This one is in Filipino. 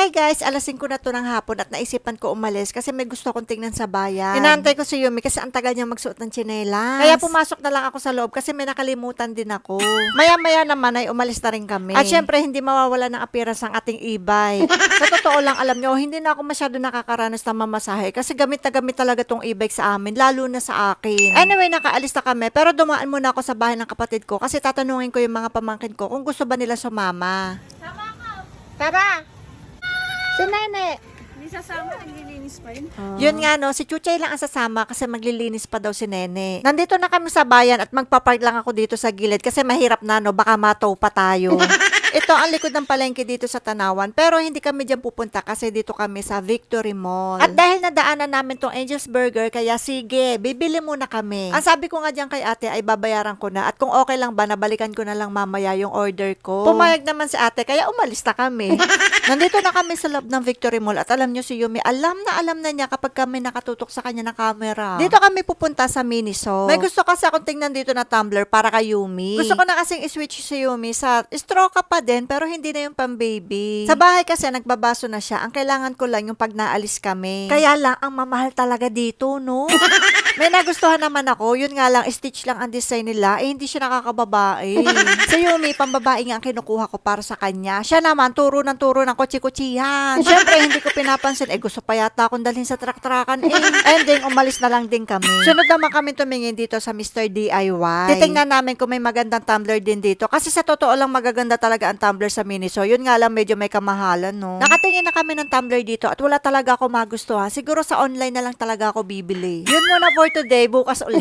Hi guys, alas 5 na to ng hapon at naisipan ko umalis kasi may gusto akong tingnan sa bayan. Inaantay ko si Yumi kasi ang tagal niya magsuot ng tsinelas. Kaya pumasok na lang ako sa loob kasi may nakalimutan din ako. Maya-maya naman ay umalis na rin kami. At syempre, hindi mawawala ng appearance ang ating e-bike. Sa totoo lang, alam nyo, hindi na ako masyado nakakaranas ng mamasahe kasi gamit na gamit talaga tong e-bike sa amin, lalo na sa akin. Anyway, nakaalis na kami pero dumaan muna ako sa bahay ng kapatid ko kasi tatanungin ko yung mga pamangkin ko kung gusto ba nila sumama. Tara! Si Nene! Hindi sasama, naglilinis pa yun. Yun nga no, si Chuchay lang ang sasama kasi maglilinis pa daw si Nene. Nandito na kami sa bayan at magpapark lang ako dito sa gilid kasi mahirap na no, baka mataw pa tayo. Ito ang likod ng palengke dito sa Tanawan pero hindi kami dyan pupunta kasi dito kami sa Victory Mall. At dahil nadaanan namin tong Angel's Burger kaya sige, bibili muna kami. Ang sabi ko nga dyan kay ate ay babayaran ko na at kung okay lang ba nabalikan ko na lang mamaya yung order ko. Pumayag naman si ate kaya umalis na kami. Nandito na kami sa loob ng Victory Mall at alam nyo si Yumi, alam na niya kapag kami nakatutok sa kanya ng camera. Dito kami pupunta sa Miniso. May gusto kasi akong tingnan dito na tumbler para kay Yumi. Gusto ko na kasing i-switch si Yumi sa straw cup pa din pero hindi na yung pang baby. Sa bahay kasi nagbabaso na siya. Ang kailangan ko lang yung pag naalis kami. Kaya lang ang mamahal talaga dito, no? May nagustuhan naman ako. Yun nga lang, stitch lang ang design nila. Eh, hindi siya nakakababae. Sa Yumi, pambabae nga ang kinukuha ko para sa kanya. Siya naman, turo ng kutsi-kutsihan. Siyempre, hindi ko pinapansin. Eh, gusto pa yata akong dalhin sa trak-trakan. Eh, ending, umalis na lang din kami. Sunod naman kami tumingin dito sa Mr. DIY. Titingnan namin kung may magandang tumbler din dito. Kasi sa totoo lang, magaganda talaga ang tumbler sa Miniso. Yun nga lang, medyo may kamahalan, no? Nakatingin na kami ng tumbler dito at wala talaga ako magustuhan. Siguro sa online na lang talaga ako bibili. Yun muna for today. Bukas ulit.